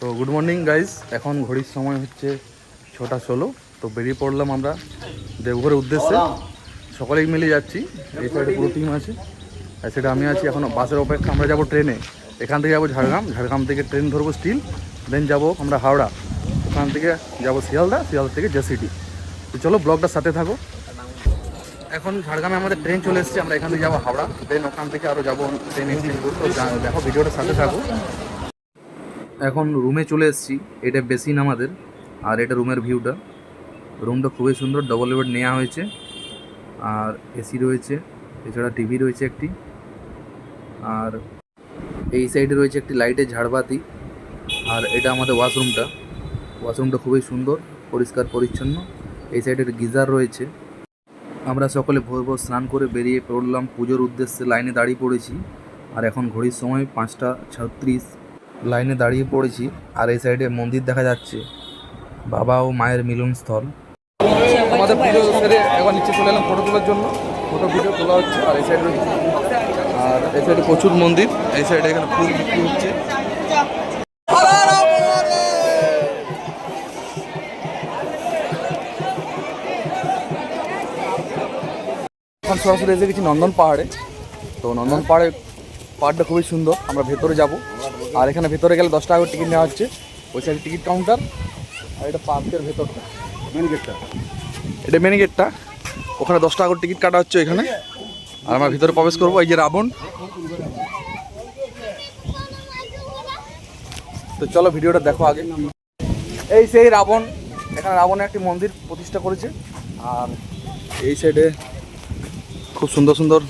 তো good morning guys, এখন ঘড়ির সময় হচ্ছে 6:16। তো বেরিয়ে পড়লাম আমরা দেওঘরের উদ্দেশ্যে। সকলেই মিলে যাচ্ছি। এই সাইডে পুরো টিম আছে, আর সেটা আমি আছি। এখন বাসের অপেক্ষা। আমরা যাব ট্রেনে, এখান থেকে যাবো ঝাড়গ্রাম, ঝাড়গ্রাম থেকে ট্রেন ধরবো স্টিল, দেন যাব আমরা হাওড়া, ওখান থেকে যাব শিয়ালদা, শিয়ালদা থেকে জেসিটি। তো চলো ব্লগটার সাথে থাকো। এখন ঝাড়গ্রামে আমাদের ট্রেন চলে এসেছে, আমরা এখান থেকে যাবো হাওড়া, দেন ওখান থেকে আরও যাবো ট্রেন এক্সচেঞ্জ করতে। দেখো ভিডিওটার সাথে থাকো। এখন রুমে চলে এসেছি, এটা বেসিন আমাদের, আর এটা রুমের ভিউটা। রুমটা খুবই সুন্দর, ডবল বেড নেওয়া হয়েছে, আর এসি রয়েছে, এছাড়া টিভি রয়েছে একটি, আর এই সাইডে রয়েছে একটি লাইটের ঝাড়বাতি। আর এটা আমাদের ওয়াশরুমটা। ওয়াশরুমটা খুবই সুন্দর, পরিষ্কার পরিচ্ছন্ন। এই সাইডের গিজার রয়েছে। আমরা সকলে ভোর ভোর স্নান করে বেরিয়ে পড়লাম পুজোর উদ্দেশ্যে। লাইনে দাঁড়িয়ে পড়েছি, আর এখন ঘড়ির সময় 5:36। লাইনে দাঁড়িয়ে পড়েছি, আর এই সাইডে মন্দির দেখা যাচ্ছে, বাবা ও মায়ের মিলনস্থল। আমাদের পুজো সেরে একবার নিচে চলে এলাম ফটো তোলার জন্য। ফটো ভিডিও তোলা হচ্ছে। আর এই সাইডে প্রচুর মন্দির। এই সাইডে এখানে ফুল বিক্রি হচ্ছে। এখন সরাসরি এসে গেছি নন্দন পাহাড়ে। তো নন্দন পাহাড়টা খুবই সুন্দর। আমরা ভেতরে যাব, আর এখানে ভেতরে গেলে 10 টাকা করে টিকিট নেওয়া হচ্ছে। ওই সাইডে টিকিট কাউন্টার, আর এটা পার্কের ভেতরটা, মেন গেটটা। এটা মেন গেটটা, ওখানে 10 টাকা করে টিকিট কাটা হচ্ছে এখানে। আর আমরা ভিতরে প্রবেশ করবো। এই যে রাবণ। তো চলো ভিডিওটা দেখো আগে। এই সেই রাবণ, এখানে রাবণের একটি মন্দির প্রতিষ্ঠা করেছে। আর এই সাইডে খুব সুন্দর সুন্দর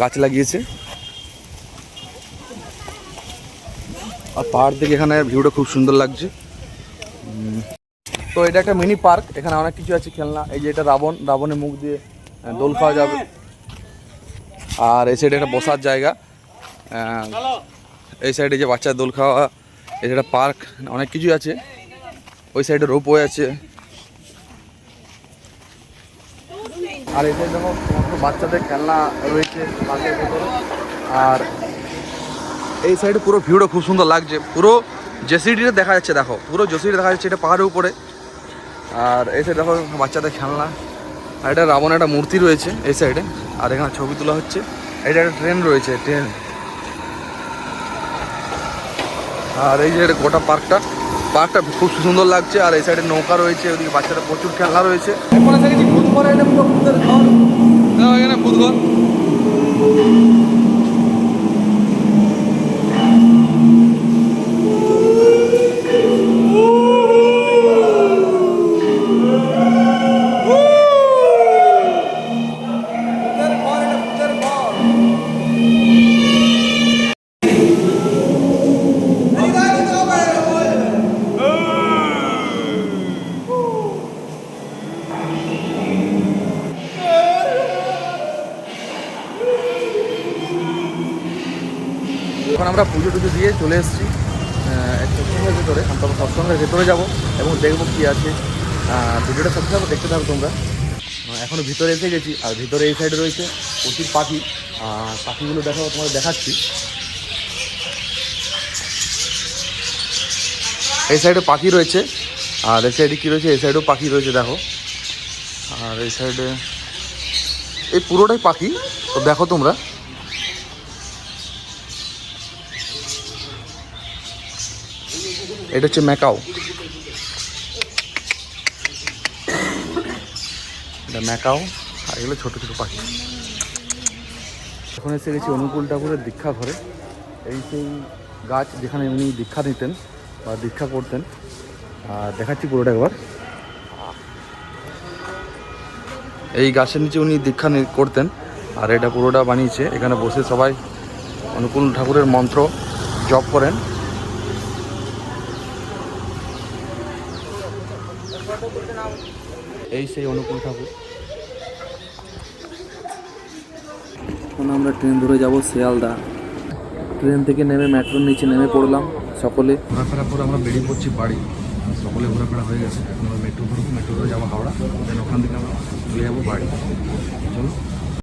গাছ লাগিয়েছে। আর পাহাড় থেকে এখানে ভিউটা খুব সুন্দর লাগছে। তো এটা একটা মিনি পার্ক, এখানে অনেক কিছু আছে খেলনা। এই যে এটা রাবণ, রাবণের মুখ দিয়ে দোল খাওয়া যাবে। আর এই সাইডে একটা বসার জায়গা, এই সাইডে যে বাচ্চা দোল খাওয়া, এই সাইডে পার্ক, অনেক কিছুই আছে। ওই সাইডে রোপওয়ে আছে। আর এই সাইডে দেখো সমস্ত বাচ্চাদের খেলনা রয়েছে পার্কের ভেতরে। আর এই সাইডে পুরো ভিউটা খুব সুন্দর লাগছে। পুরো জেসিডিটা দেখা যাচ্ছে, দেখো পুরো জেসিডি দেখা যাচ্ছে, এটা পাহাড়ের উপরে। আর এই সাইডে দেখো বাচ্চাদের খেলনা। আর এটা রাবণের একটা মূর্তি রয়েছে এই সাইডে। আর এখানে ছবি তোলা হচ্ছে। এটা একটা ট্রেন রয়েছে, ট্রেন। আর এই যে গোটা পার্কটা খুব সুন্দর লাগছে। আর এই সাইডে নৌকা রয়েছে, ওদিকে বাচ্চাদের প্রচুর খেলনা রয়েছে। এখানে ভূতঘর। এখন আমরা পুজো টুজো দিয়ে চলে এসেছি সৎসঙ্গের ভেতরে। আমরা সৎসঙ্গের ভেতরে যাবো এবং দেখবো কী আছে। ভিডিওটা সাথে থাকবো, দেখতে থাকবো তোমরা। এখনও ভিতরে এসে গেছি। আর ভিতরে এই সাইডে রয়েছে প্রচুর পাখি। পাখিগুলো দেখো, তোমাদের দেখাচ্ছি। এই সাইডে পাখি রয়েছে, আর এই সাইডে কী রয়েছে, এই সাইডেও পাখি রয়েছে দেখো। আর এই সাইডে এই পুরোটাই পাখি। তো দেখো তোমরা, এটা হচ্ছে ম্যাকাও। এটা ম্যাকাও, আর এগুলো ছোটো ছোটো পাখি। এখন এসে গেছি অনুকূল ঠাকুরের দীক্ষা ঘরে। এই সেই গাছ যেখানে উনি দীক্ষা নিতেন বা দীক্ষা করতেন। আর দেখাচ্ছি পুরোটা একবার। এই গাছের নিচে উনি দীক্ষা করতেন, আর এটা পুরোটা বানিয়েছে। এখানে বসে সবাই অনুকূল ঠাকুরের মন্ত্র জপ করেন। এই সেই অনুকূল ঠাকুর। এখন আমরা ট্রেন ধরে যাব শিয়ালদা। ট্রেন থেকে নেমে মেট্রোর নিচে নেমে পড়লাম সকলে। ঘোরাফেরা করে আমরা বেরিয়ে পড়ছি বাড়ি। সকলে ঘোরাফেরা হয়ে গেছে। এখন আমরা মেট্রো ধরবো, মেট্রো ধরে যাবো হাওড়া, দেন ওখান থেকে আমরা চলে যাবো বাড়ি। চলো।